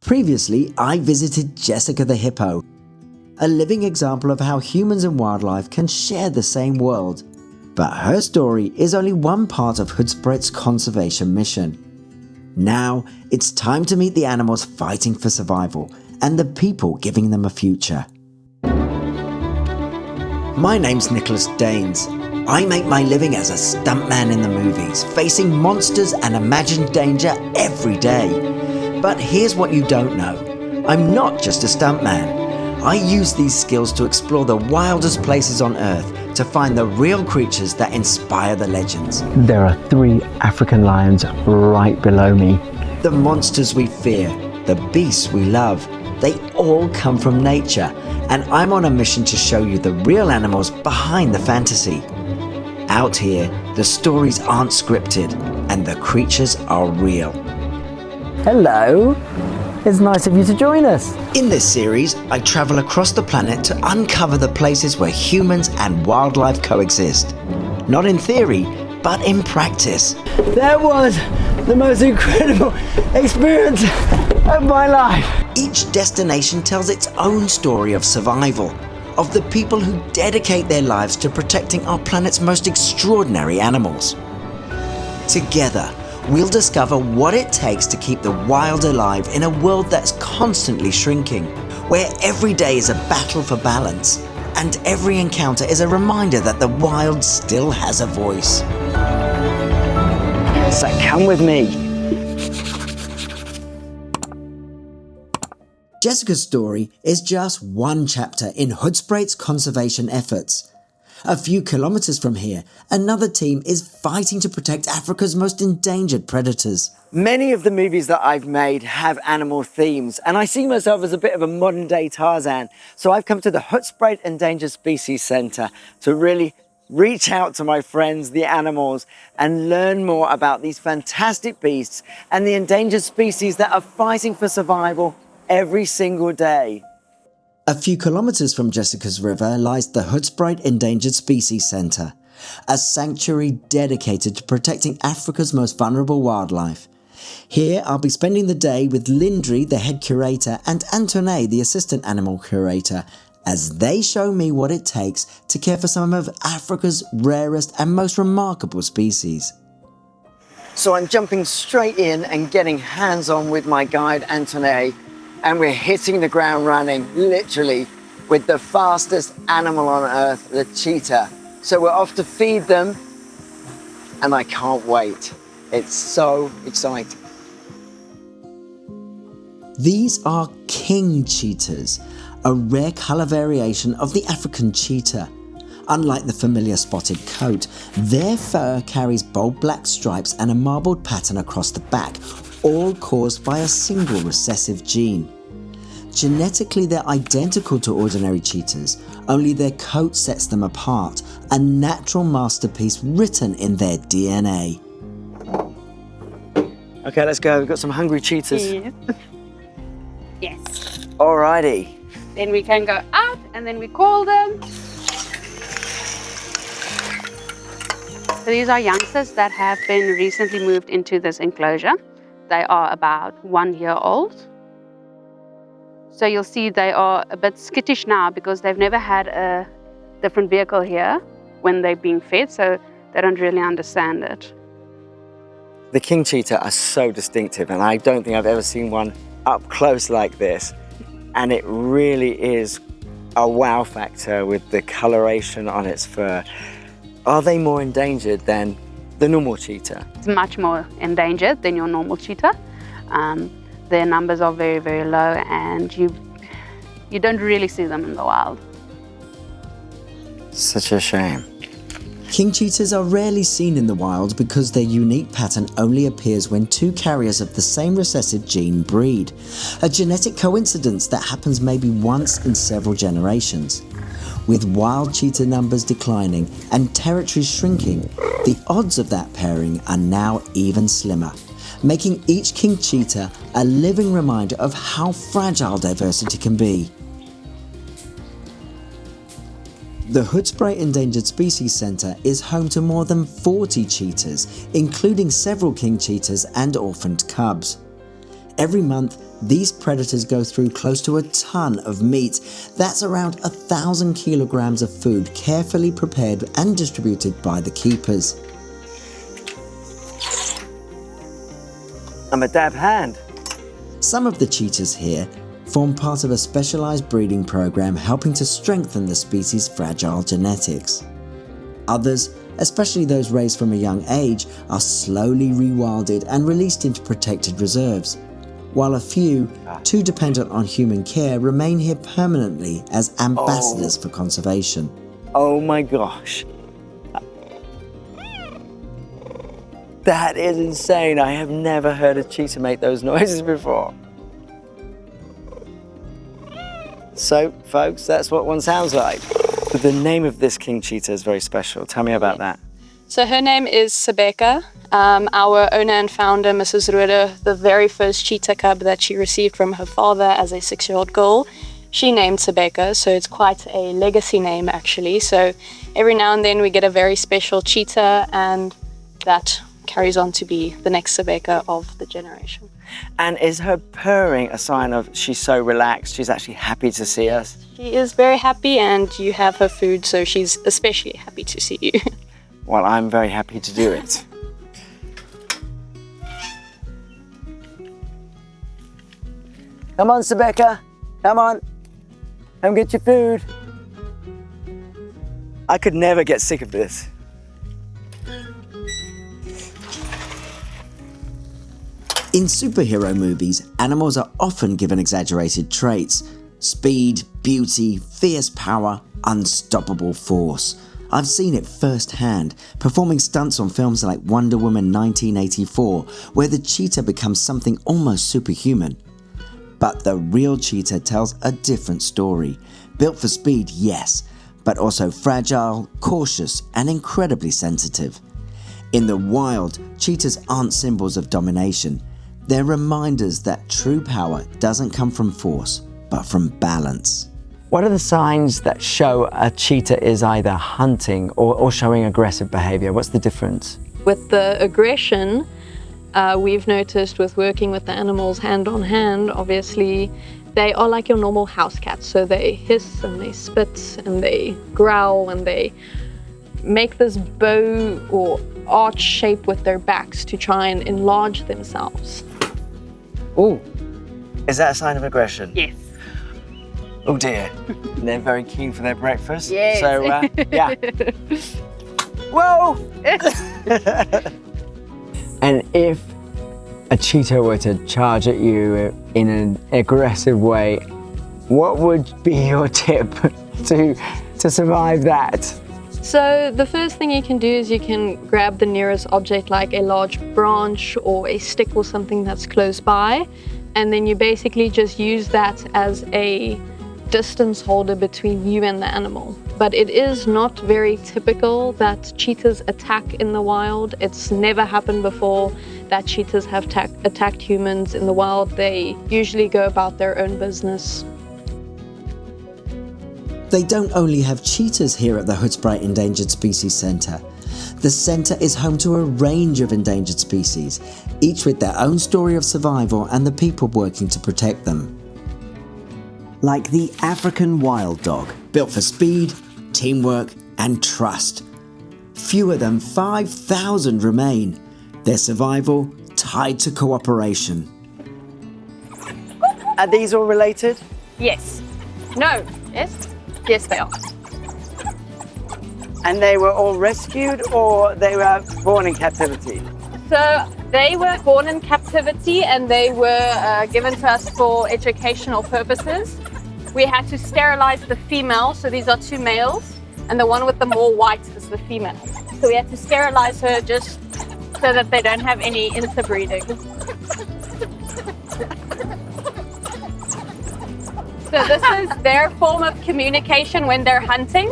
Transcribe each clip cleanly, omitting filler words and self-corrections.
Previously, I visited Jessica the Hippo, a living example of how humans and wildlife can share the same world. But her story is only one part of Hoedspruit's conservation mission. Now, it's time to meet the animals fighting for survival and the people giving them a future. My name's Nicholas Daines. I make my living as a stuntman in the movies, facing monsters and imagined danger every day. But here's what you don't know. I'm not just a stuntman. I use these skills to explore the wildest places on Earth to find the real creatures that inspire the legends. There are 3 African lions right below me. The monsters we fear, the beasts we love, they all come from nature, and I'm on a mission to show you the real animals behind the fantasy. Out here, the stories aren't scripted, and the creatures are real. Hello, it's nice of you to join us. In this series, I travel across the planet to uncover the places where humans and wildlife coexist. Not in theory, but in practice. That was the most incredible experience of my life. Each destination tells its own story of survival, of the people who dedicate their lives to protecting our planet's most extraordinary animals. Together, we'll discover what it takes to keep the wild alive in a world that's constantly shrinking, where every day is a battle for balance, and every encounter is a reminder that the wild still has a voice. So come with me. Jessica's story is just one chapter in Hoedspruit's conservation efforts. A few kilometers from here, another team is fighting to protect Africa's most endangered predators. Many of the movies that I've made have animal themes, and I see myself as a bit of a modern-day Tarzan. So I've come to the Hoedspruit Endangered Species Centre to really reach out to my friends, the animals, and learn more about these fantastic beasts and the endangered species that are fighting for survival every single day. A few kilometers from Jessica's River lies the Hoedspruit Endangered Species Centre, a sanctuary dedicated to protecting Africa's most vulnerable wildlife. Here I'll be spending the day with Lindri, the head curator, and Antointette, the assistant animal curator, as they show me what it takes to care for some of Africa's rarest and most remarkable species. So I'm jumping straight in and getting hands-on with my guide, Antointette, and we're hitting the ground running, literally, with the fastest animal on Earth, the cheetah. So we're off to feed them, and I can't wait. It's so exciting. These are King Cheetahs, a rare colour variation of the African cheetah. Unlike the familiar spotted coat, their fur carries bold black stripes and a marbled pattern across the back, all caused by a single recessive gene. Genetically, they're identical to ordinary cheetahs, only their coat sets them apart, a natural masterpiece written in their DNA. Okay, let's go. We've got some hungry cheetahs. Yeah. Yes. Alrighty. Then we can go out and then we call them. So these are youngsters that have been recently moved into this enclosure. They are about 1 year old. So you'll see they are a bit skittish now because they've never had a different vehicle here when they're being fed, so they don't really understand it. The king cheetah are so distinctive, and I don't think I've ever seen one up close like this. And it really is a wow factor with the coloration on its fur. Are they more endangered than the normal cheetah? It's much more endangered than your normal cheetah. Their numbers are very, very low, and you don't really see them in the wild. Such a shame. King cheetahs are rarely seen in the wild because their unique pattern only appears when 2 carriers of the same recessive gene breed, a genetic coincidence that happens maybe once in several generations. With wild cheetah numbers declining and territories shrinking, the odds of that pairing are now even slimmer, making each king cheetah a living reminder of how fragile diversity can be. The Hoedspruit Endangered Species Centre is home to more than 40 cheetahs, including several king cheetahs and orphaned cubs. Every month, these predators go through close to a ton of meat. That's around 1,000 kilograms of food carefully prepared and distributed by the keepers. I'm a dab hand. Some of the cheetahs here form part of a specialized breeding program helping to strengthen the species' fragile genetics. Others, especially those raised from a young age, are slowly rewilded and released into protected reserves, while a few, too dependent on human care, remain here permanently as ambassadors for conservation. Oh my gosh. That is insane. I have never heard a cheetah make those noises before. So, folks, that's what one sounds like. But the name of this king cheetah is very special. Tell me about that. So her name is Sebeka. Our owner and founder, Mrs. Rode, the very first cheetah cub that she received from her father as a 6-year-old girl, she named Sebeka, so it's quite a legacy name actually. So every now and then we get a very special cheetah, and that carries on to be the next Sebeka of the generation. And is her purring a sign of she's so relaxed, she's actually happy to see us? She is very happy, and you have her food, so she's especially happy to see you. Well, I'm very happy to do it. Come on, Sebeka. Come on. Come get your food. I could never get sick of this. In superhero movies, animals are often given exaggerated traits: speed, beauty, fierce power, unstoppable force. I've seen it firsthand, performing stunts on films like Wonder Woman 1984, where the cheetah becomes something almost superhuman. But the real cheetah tells a different story. Built for speed, yes, but also fragile, cautious, and incredibly sensitive. In the wild, cheetahs aren't symbols of domination. They're reminders that true power doesn't come from force, but from balance. What are the signs that show a cheetah is either hunting or showing aggressive behavior? What's the difference? With the aggression, we've noticed with working with the animals hand on hand, obviously, they are like your normal house cats. So they hiss and they spit and they growl and they make this bow or arch shape with their backs to try and enlarge themselves. Oh, is that a sign of aggression? Yes. Oh dear. They're very keen for their breakfast. Yes. So, yeah. Whoa! And if a cheetah were to charge at you in an aggressive way, what would be your tip to survive that? So the first thing you can do is you can grab the nearest object, like a large branch or a stick or something that's close by, and then you basically just use that as a distance holder between you and the animal. But it is not very typical that cheetahs attack in the wild. It's never happened before that cheetahs have attacked humans in the wild. They usually go about their own business. They don't only have cheetahs here at the Hoedspruit Endangered Species Centre. The centre is home to a range of endangered species, each with their own story of survival and the people working to protect them. Like the African wild dog, built for speed, teamwork and trust. Fewer than 5,000 remain, their survival tied to cooperation. Are these all related? Yes. No. Yes. Yes, they are. And they were all rescued or they were born in captivity? So they were born in captivity and they were given to us for educational purposes. We had to sterilize the female, so these are 2 males, and the one with the more white is the female. So we had to sterilize her just so that they don't have any interbreeding. So this is their form of communication when they're hunting.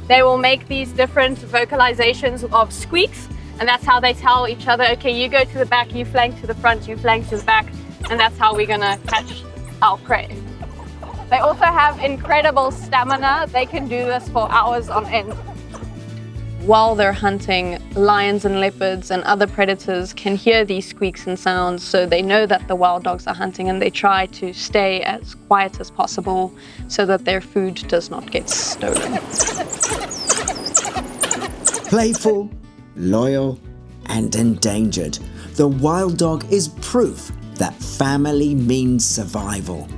They will make these different vocalizations of squeaks, and that's how they tell each other, okay, you go to the back, you flank to the front, you flank to the back, and that's how we're gonna catch our prey. They also have incredible stamina. They can do this for hours on end. while they're hunting, lions and leopards and other predators can hear these squeaks and sounds, so they know that the wild dogs are hunting, and they try to stay as quiet as possible so that their food does not get stolen. Playful, loyal, and endangered, the wild dog is proof that family means survival.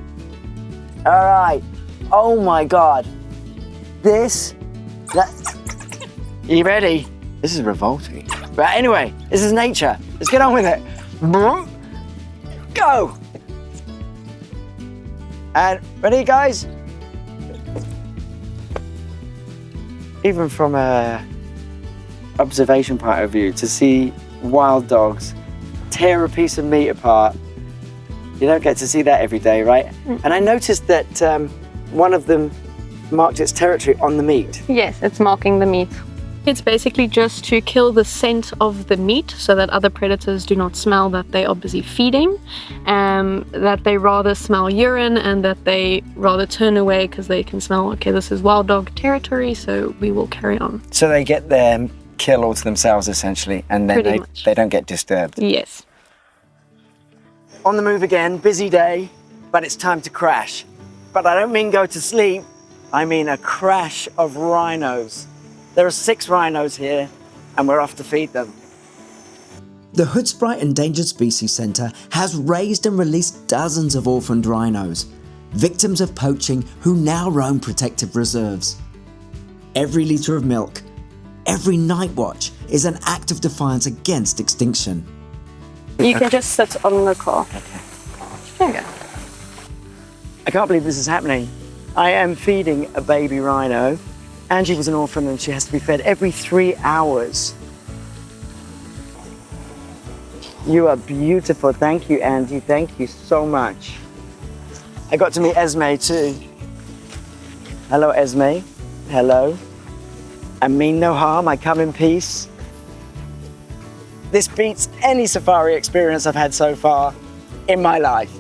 All right. Oh my God. Are you ready? This is revolting. But anyway, this is nature. Let's get on with it. Go. And ready, guys? Even from a observation point of view, to see wild dogs tear a piece of meat apart, you don't get to see that every day, right? And I noticed that one of them marked its territory on the meat. Yes, it's marking the meat. It's basically just to kill the scent of the meat so that other predators do not smell that they are busy feeding, that they rather smell urine, and that they rather turn away because they can smell, okay, this is wild dog territory, so we will carry on. So they get their kill all to themselves, essentially, and then they don't get disturbed. Yes. On the move again, busy day, but it's time to crash. But I don't mean go to sleep, I mean a crash of rhinos. There are 6 rhinos here, and we're off to feed them. The Hoedspruit Endangered Species Centre has raised and released dozens of orphaned rhinos, victims of poaching who now roam protected reserves. Every litre of milk, every night watch is an act of defiance against extinction. You can just sit on the car. Okay. There you go. I can't believe this is happening. I am feeding a baby rhino. Angie was an orphan and she has to be fed every 3 hours. You are beautiful. Thank you, Angie. Thank you so much. I got to meet Esme too. Hello, Esme. Hello. I mean no harm. I come in peace. This beats any safari experience I've had so far in my life.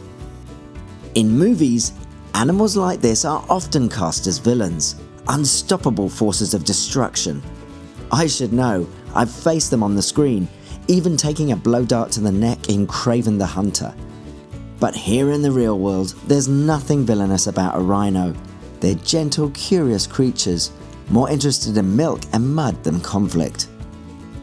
In movies, animals like this are often cast as villains, unstoppable forces of destruction. I should know, I've faced them on the screen, even taking a blow dart to the neck in Craven the Hunter. But here in the real world, there's nothing villainous about a rhino. They're gentle, curious creatures, more interested in milk and mud than conflict.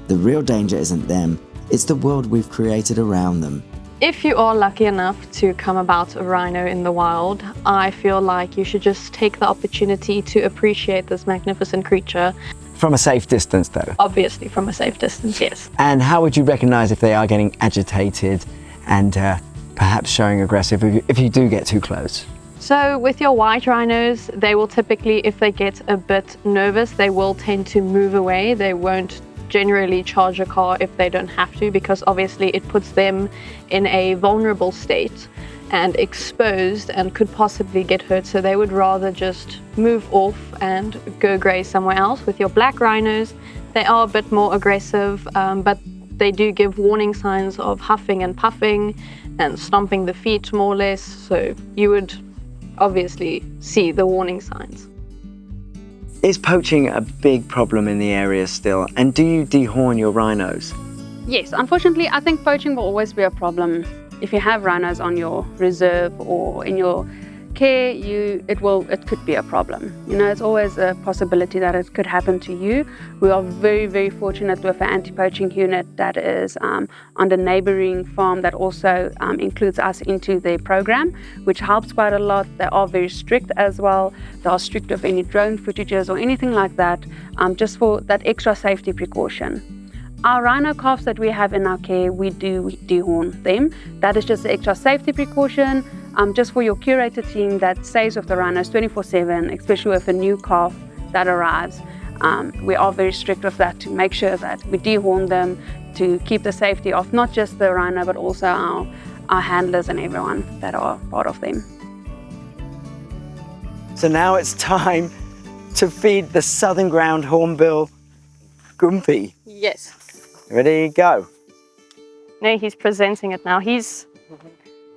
The real danger isn't them, it's the world we've created around them. If you are lucky enough to come about a rhino in the wild, I feel like you should just take the opportunity to appreciate this magnificent creature. From a safe distance though? Obviously from a safe distance, yes. And how would you recognize if they are getting agitated and perhaps showing aggressive if you do get too close? So with your white rhinos, they will typically, if they get a bit nervous, they will tend to move away. They won't generally charge a car if they don't have to, because obviously it puts them in a vulnerable state and exposed and could possibly get hurt, so they would rather just move off and go graze somewhere else. With your black rhinos, they are a bit more aggressive, but they do give warning signs of huffing and puffing and stomping the feet more or less, so you would obviously see the warning signs. Is poaching a big problem in the area still? And do you dehorn your rhinos? Yes, unfortunately, I think poaching will always be a problem. If you have rhinos on your reserve or in your care, it could be a problem. You know, it's always a possibility that it could happen to you. We are very, very fortunate with an anti-poaching unit that is on the neighboring farm that also includes us into their program, which helps quite a lot. They are very strict as well. They are strict with any drone footages or anything like that, just for that extra safety precaution. Our rhino calves that we have in our care, we do dehorn them. That is just an extra safety precaution, just for your curator team that stays with the rhinos 24/7, especially with a new calf that arrives. We are very strict with that to make sure that we dehorn them to keep the safety of not just the rhino, but also our handlers and everyone that are part of them. So now it's time to feed the southern ground hornbill Gumpy. Yes. Ready, go. No, he's presenting it now. He's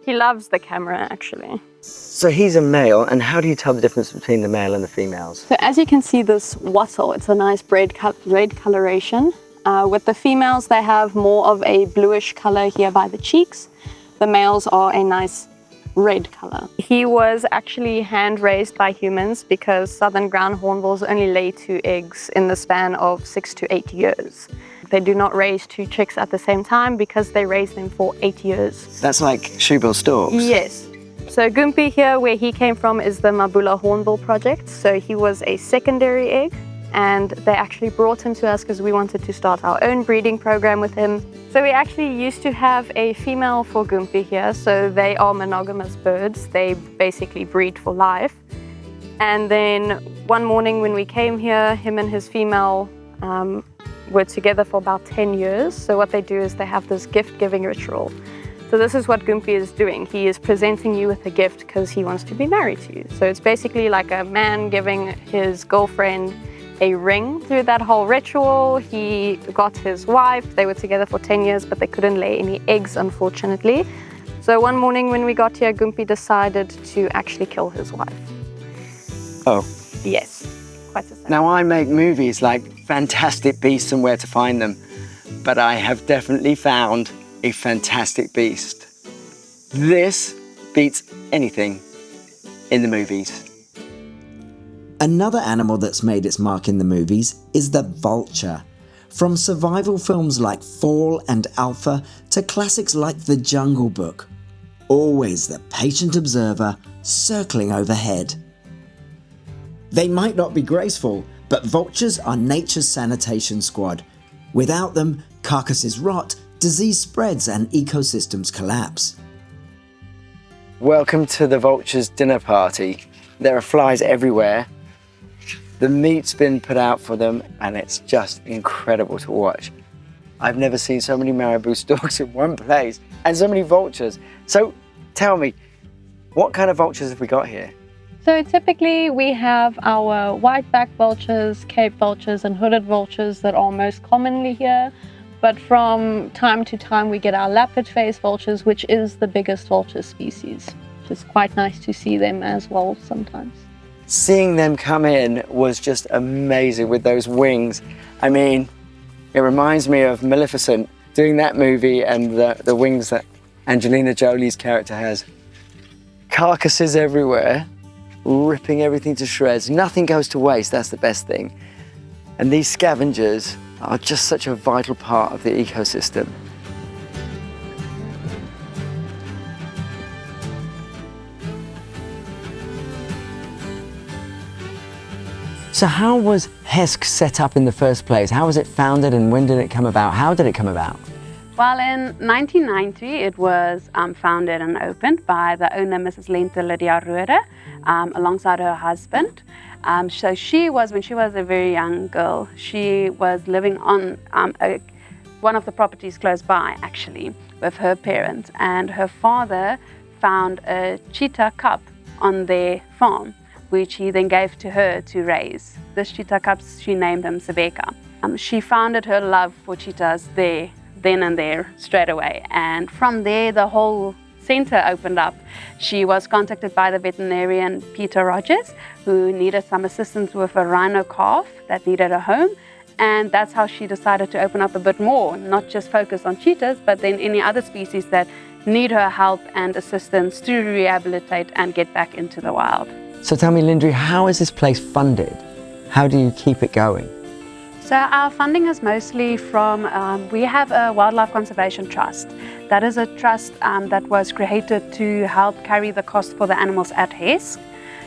He loves the camera, actually. So he's a male, and how do you tell the difference between the male and the females? So as you can see, this wattle, it's a nice red coloration. With the females, they have more of a bluish color here by the cheeks. The males are a nice red color. He was actually hand raised by humans because southern ground hornbills only lay 2 eggs in the span of 6 to 8 years. They do not raise 2 chicks at the same time because they raise them for 8 years. That's like shoebill storks? Yes. So Gumpy here, where he came from, is the Mabula Hornbill project. So he was a secondary egg, and they actually brought him to us because we wanted to start our own breeding program with him. So we actually used to have a female for Gumpy here. So they are monogamous birds. They basically breed for life. And then one morning when we came here, him and his female were together for about 10 years. So what they do is they have this gift-giving ritual. So this is what Gumpy is doing. He is presenting you with a gift because he wants to be married to you. So it's basically like a man giving his girlfriend a ring through that whole ritual. He got his wife. They were together for 10 years, but they couldn't lay any eggs, unfortunately. So one morning when we got here, Gumpy decided to actually kill his wife. Oh. Yes, quite a sad. Now, I make movies like Fantastic Beasts and Where to Find Them, but I have definitely found a fantastic beast. This beats anything in the movies. Another animal that's made its mark in the movies is the vulture. From survival films like Fall and Alpha to classics like The Jungle Book, always the patient observer circling overhead. They might not be graceful, but vultures are nature's sanitation squad. Without them, carcasses rot, disease spreads and ecosystems collapse. Welcome to the vultures' dinner party. There are flies everywhere. The meat's been put out for them and it's just incredible to watch. I've never seen so many marabou storks in one place and so many vultures. So tell me, what kind of vultures have we got here? So typically we have our white-backed vultures, Cape vultures and hooded vultures that are most commonly here. But from time to time we get our lappet-faced vultures, which is the biggest vulture species. It's quite nice to see them as well sometimes. Seeing them come in was just amazing with those wings. I mean, it reminds me of Maleficent doing that movie and the wings that Angelina Jolie's character has. Carcasses everywhere, ripping everything to shreds. Nothing goes to waste, that's the best thing. And these scavengers are just such a vital part of the ecosystem. So how was HESC set up in the first place? How was it founded and when did it come about? How did it come about? Well, in 1990, it was founded and opened by the owner, Mrs. Lindri, alongside her husband. So she was, when she was a very young girl, she was living on one of the properties close by, actually, with her parents. And her father found a cheetah cub on their farm, which he then gave to her to raise. This cheetah cub, she named him Sebeka. She founded her love for cheetahs there, then and there, straight away. And from there, the whole center opened up. She was contacted by the veterinarian Peter Rogers, who needed some assistance with a rhino calf that needed a home. And that's how she decided to open up a bit more, not just focus on cheetahs, but then any other species that need her help and assistance to rehabilitate and get back into the wild. So tell me, Lindri, how is this place funded? How do you keep it going? So our funding is mostly from, we have a wildlife conservation trust. That is a trust that was created to help carry the cost for the animals at HESC.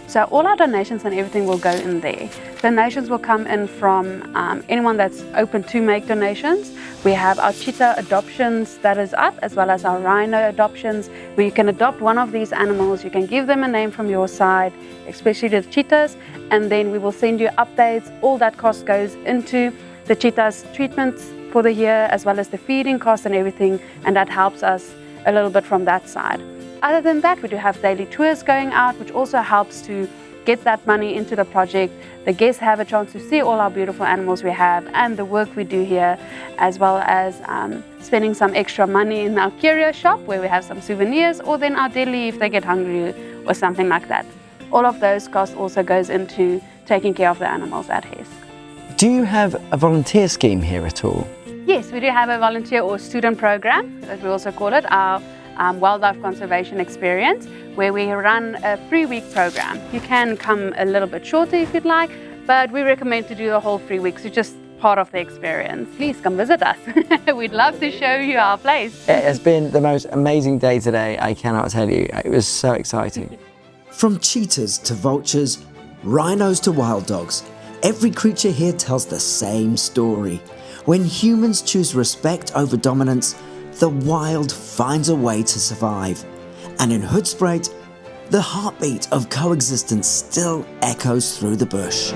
So all our donations and everything will go in there. Donations will come in from anyone that's open to make donations. We have our cheetah adoptions that is up, as well as our rhino adoptions, where you can adopt one of these animals. You can give them a name from your side, especially the cheetahs, and then we will send you updates. All that cost goes into the cheetahs' treatments for the year, as well as the feeding costs and everything, and that helps us a little bit from that side. Other than that, we do have daily tours going out, which also helps to get that money into the project. The guests have a chance to see all our beautiful animals we have and the work we do here, as well as spending some extra money in our curio shop where we have some souvenirs, or then our deli if they get hungry or something like that. All of those costs also goes into taking care of the animals at HESC. Do you have a volunteer scheme here at all? Yes, we do have a volunteer or student program, as we also call it, our wildlife conservation experience, where we run a 3-week program. You can come a little bit shorter if you'd like, but we recommend to do the whole 3 weeks. It's just part of the experience. Please come visit us. We'd love to show you our place. It has been the most amazing day today, I cannot tell you. It was so exciting. From cheetahs to vultures, rhinos to wild dogs, every creature here tells the same story. When humans choose respect over dominance, the wild finds a way to survive. And in Hoedspruit, the heartbeat of coexistence still echoes through the bush.